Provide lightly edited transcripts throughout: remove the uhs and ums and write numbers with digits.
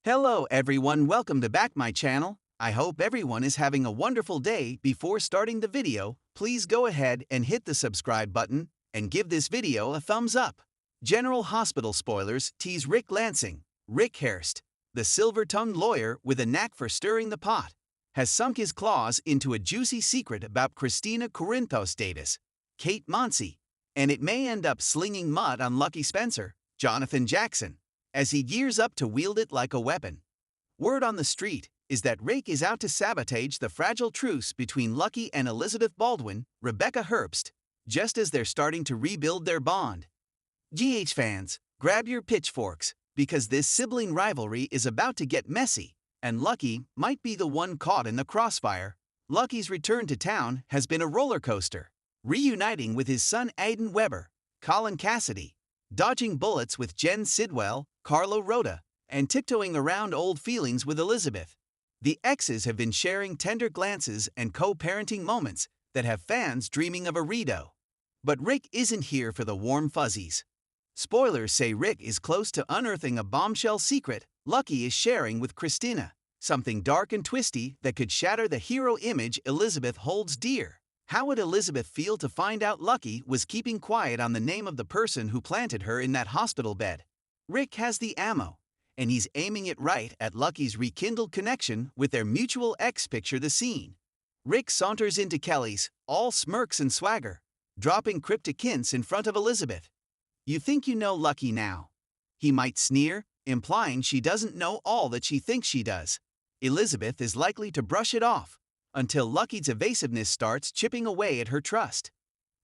Hello everyone, welcome to back my channel. I hope everyone is having a wonderful day. Before starting the video, please go ahead and hit the subscribe button and give this video a thumbs up. General Hospital spoilers tease Rick Lansing. Rick Hurst, the silver-tongued lawyer with a knack for stirring the pot, has sunk his claws into a juicy secret about Christina Corinthos Davis, Kate Monsey, and it may end up slinging mud on Lucky Spencer, Jonathan Jackson, as he gears up to wield it like a weapon. Word on the street is that Rick is out to sabotage the fragile truce between Lucky and Elizabeth Baldwin, Rebecca Herbst, just as they're starting to rebuild their bond. GH fans, grab your pitchforks, because this sibling rivalry is about to get messy, and Lucky might be the one caught in the crossfire. Lucky's return to town has been a roller coaster, reuniting with his son Aiden Weber, Colin Cassidy, dodging bullets with Jen Sidwell, Carlo Rota, and tiptoeing around old feelings with Elizabeth. The exes have been sharing tender glances and co-parenting moments that have fans dreaming of a redo. But Rick isn't here for the warm fuzzies. Spoilers say Rick is close to unearthing a bombshell secret Lucky is sharing with Christina, something dark and twisty that could shatter the hero image Elizabeth holds dear. How would Elizabeth feel to find out Lucky was keeping quiet on the name of the person who planted her in that hospital bed? Rick has the ammo, and he's aiming it right at Lucky's rekindled connection with their mutual ex. Picture the scene. Rick saunters into Kelly's, all smirks and swagger, dropping cryptic hints in front of Elizabeth. You think you know Lucky now? He might sneer, implying she doesn't know all that she thinks she does. Elizabeth is likely to brush it off, until Lucky's evasiveness starts chipping away at her trust.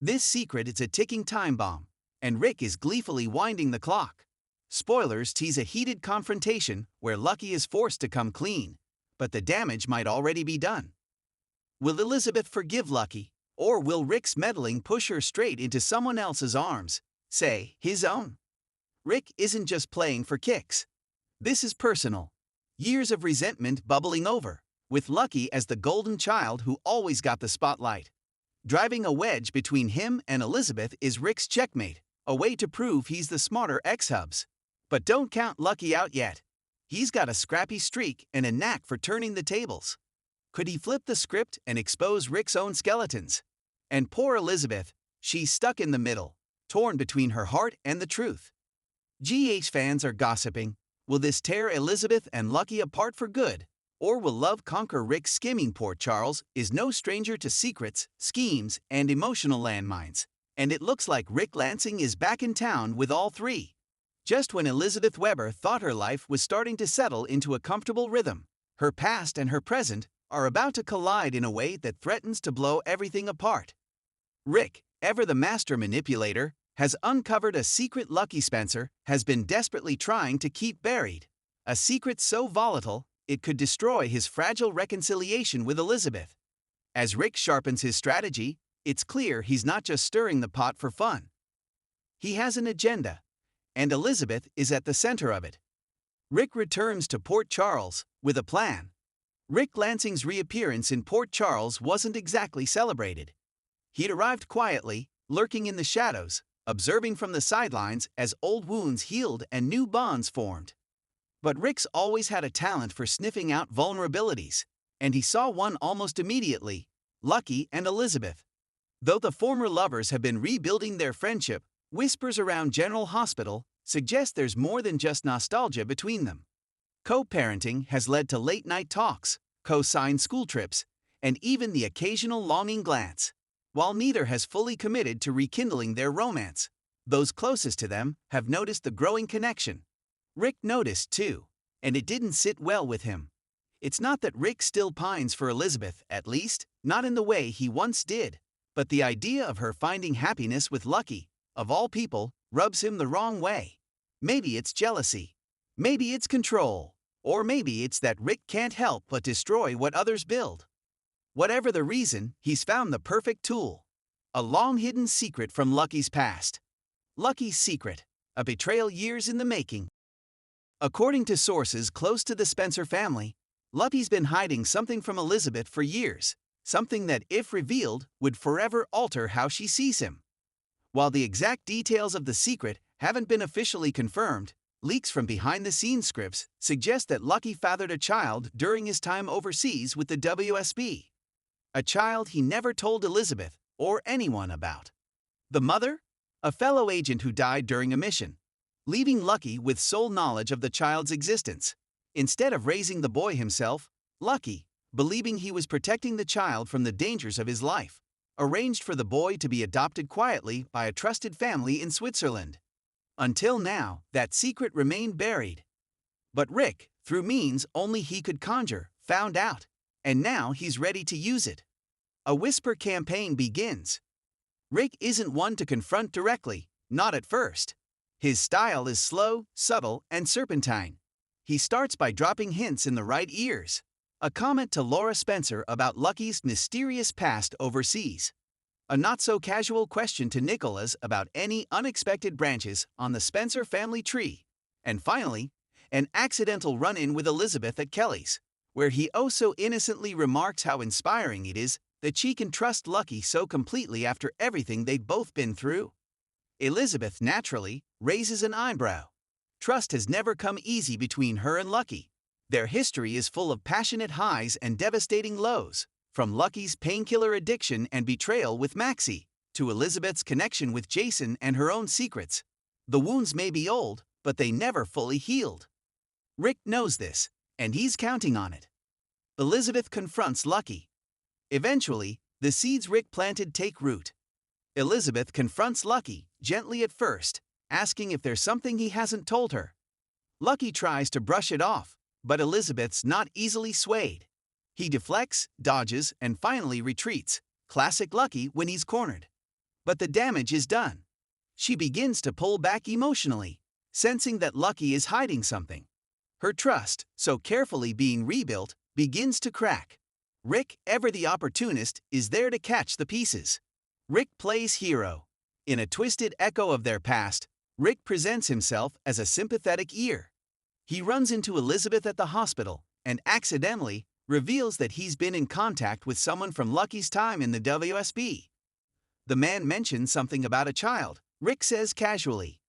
This secret is a ticking time bomb, and Rick is gleefully winding the clock. Spoilers tease a heated confrontation where Lucky is forced to come clean, but the damage might already be done. Will Elizabeth forgive Lucky, or will Rick's meddling push her straight into someone else's arms, say, his own? Rick isn't just playing for kicks. This is personal. Years of resentment bubbling over, with Lucky as the golden child who always got the spotlight. Driving a wedge between him and Elizabeth is Rick's checkmate, a way to prove he's the smarter ex-hubs. But don't count Lucky out yet. He's got a scrappy streak and a knack for turning the tables. Could he flip the script and expose Rick's own skeletons? And poor Elizabeth, she's stuck in the middle, torn between her heart and the truth. GH fans are gossiping. Will this tear Elizabeth and Lucky apart for good? Or will love conquer Rick? Skimming Port Charles is no stranger to secrets, schemes, and emotional landmines, and it looks like Rick Lansing is back in town with all three. Just when Elizabeth Weber thought her life was starting to settle into a comfortable rhythm, her past and her present are about to collide in a way that threatens to blow everything apart. Rick, ever the master manipulator, has uncovered a secret Lucky Spencer has been desperately trying to keep buried. A secret so volatile, it could destroy his fragile reconciliation with Elizabeth. As Rick sharpens his strategy, it's clear he's not just stirring the pot for fun. He has an agenda, and Elizabeth is at the center of it. Rick returns to Port Charles with a plan. Rick Lansing's reappearance in Port Charles wasn't exactly celebrated. He'd arrived quietly, lurking in the shadows, observing from the sidelines as old wounds healed and new bonds formed. But Rick's always had a talent for sniffing out vulnerabilities, and he saw one almost immediately: Lucky and Elizabeth. Though the former lovers have been rebuilding their friendship, whispers around General Hospital suggest there's more than just nostalgia between them. Co-parenting has led to late-night talks, co-signed school trips, and even the occasional longing glance. While neither has fully committed to rekindling their romance, those closest to them have noticed the growing connection. Rick noticed too, and it didn't sit well with him. It's not that Rick still pines for Elizabeth, at least, not in the way he once did, but the idea of her finding happiness with Lucky, of all people, rubs him the wrong way. Maybe it's jealousy. Maybe it's control. Or maybe it's that Rick can't help but destroy what others build. Whatever the reason, he's found the perfect tool. A long-hidden secret from Lucky's past. Lucky's secret, a betrayal years in the making. According to sources close to the Spencer family, Lucky's been hiding something from Elizabeth for years, something that, if revealed, would forever alter how she sees him. While the exact details of the secret haven't been officially confirmed, Leaks from behind-the-scenes scripts suggest that Lucky fathered a child during his time overseas with the WSB. A child he never told Elizabeth or anyone about. The mother? A fellow agent who died during a mission, leaving Lucky with sole knowledge of the child's existence. Instead of raising the boy himself, Lucky, believing he was protecting the child from the dangers of his life, arranged for the boy to be adopted quietly by a trusted family in Switzerland. Until now, that secret remained buried. But Rick, through means only he could conjure, found out, and now he's ready to use it. A whisper campaign begins. Rick isn't one to confront directly, not at first. His style is slow, subtle, and serpentine. He starts by dropping hints in the right ears. A comment to Laura Spencer about Lucky's mysterious past overseas. A not-so-casual question to Nicholas about any unexpected branches on the Spencer family tree. And finally, an accidental run-in with Elizabeth at Kelly's, where he oh so innocently remarks how inspiring it is that she can trust Lucky so completely after everything they've both been through. Elizabeth, naturally, raises an eyebrow. Trust has never come easy between her and Lucky. Their history is full of passionate highs and devastating lows, from Lucky's painkiller addiction and betrayal with Maxie, to Elizabeth's connection with Jason and her own secrets. The wounds may be old, but they never fully healed. Rick knows this, and he's counting on it. Elizabeth confronts Lucky. Eventually, the seeds Rick planted take root. Elizabeth confronts Lucky, gently at first, asking if there's something he hasn't told her. Lucky tries to brush it off, but Elizabeth's not easily swayed. He deflects, dodges, and finally retreats, classic Lucky when he's cornered. But the damage is done. She begins to pull back emotionally, sensing that Lucky is hiding something. Her trust, so carefully being rebuilt, begins to crack. Rick, ever the opportunist, is there to catch the pieces. Rick plays hero. In a twisted echo of their past, Rick presents himself as a sympathetic ear. He runs into Elizabeth at the hospital and accidentally reveals that he's been in contact with someone from Lucky's time in the WSB. The man mentions something about a child, Rick says casually.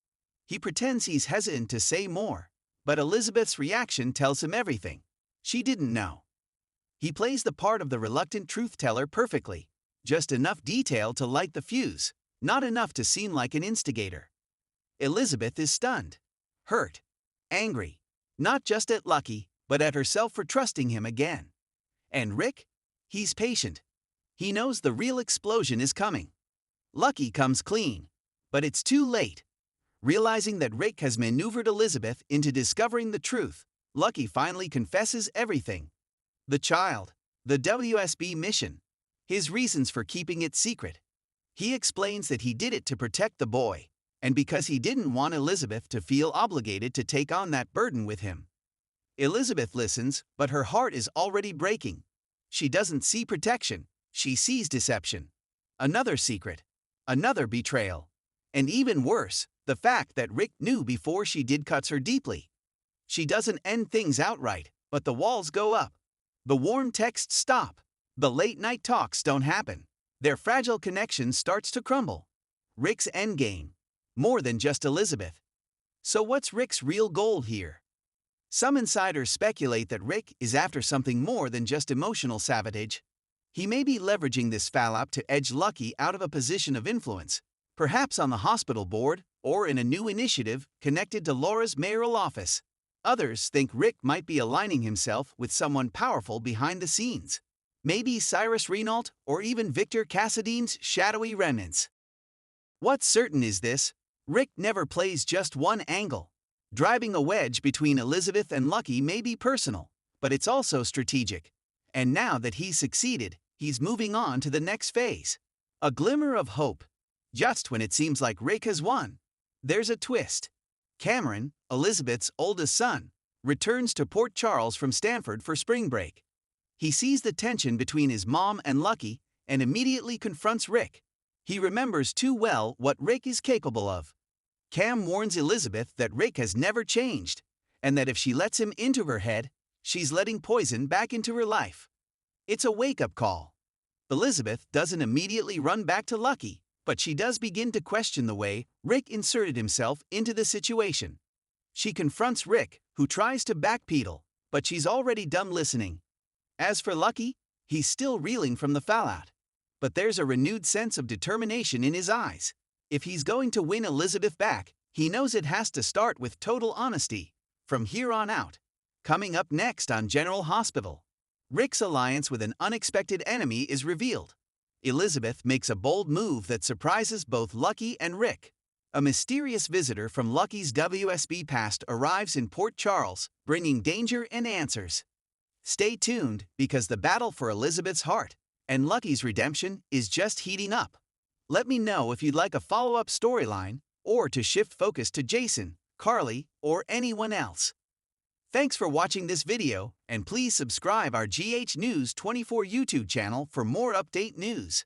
He pretends he's hesitant to say more, but Elizabeth's reaction tells him everything. She didn't know. He plays the part of the reluctant truth-teller perfectly, just enough detail to light the fuse, not enough to seem like an instigator. Elizabeth is stunned, hurt, angry. Not just at Lucky, but at herself for trusting him again. And Rick? He's patient. He knows the real explosion is coming. Lucky comes clean, but it's too late. Realizing that Rick has maneuvered Elizabeth into discovering the truth, Lucky finally confesses everything. The child, the WSB mission, his reasons for keeping it secret. He explains that he did it to protect the boy, and because he didn't want Elizabeth to feel obligated to take on that burden with him. Elizabeth listens, but her heart is already breaking. She doesn't see protection, she sees deception. Another secret. Another betrayal. And even worse, the fact that Rick knew before she did cuts her deeply. She doesn't end things outright, but the walls go up. The warm texts stop. The late-night talks don't happen. Their fragile connection starts to crumble. Rick's endgame. More than just Elizabeth. So what's Rick's real goal here? Some insiders speculate that Rick is after something more than just emotional sabotage. He may be leveraging this fallout to edge Lucky out of a position of influence, perhaps on the hospital board or in a new initiative connected to Laura's mayoral office. Others think Rick might be aligning himself with someone powerful behind the scenes. Maybe Cyrus Renault or even Victor Cassadine's shadowy remnants. What's certain is this: Rick never plays just one angle. Driving a wedge between Elizabeth and Lucky may be personal, but it's also strategic. And now that he's succeeded, he's moving on to the next phase. A glimmer of hope. Just when it seems like Rick has won, there's a twist. Cameron, Elizabeth's oldest son, returns to Port Charles from Stanford for spring break. He sees the tension between his mom and Lucky and immediately confronts Rick. He remembers too well what Rick is capable of. Cam warns Elizabeth that Rick has never changed, and that if she lets him into her head, she's letting poison back into her life. It's a wake-up call. Elizabeth doesn't immediately run back to Lucky, but she does begin to question the way Rick inserted himself into the situation. She confronts Rick, who tries to backpedal, but she's already done listening. As for Lucky, he's still reeling from the fallout. But there's a renewed sense of determination in his eyes. If he's going to win Elizabeth back, he knows it has to start with total honesty. From here on out. Coming up next on General Hospital, Rick's alliance with an unexpected enemy is revealed. Elizabeth makes a bold move that surprises both Lucky and Rick. A mysterious visitor from Lucky's WSB past arrives in Port Charles, bringing danger and answers. Stay tuned, because the battle for Elizabeth's heart and Lucky's redemption is just heating up. Let me know if you'd like a follow-up storyline, or to shift focus to Jason, Carly, or anyone else. Thanks for watching this video, and please subscribe our GH News 24 YouTube channel for more update news.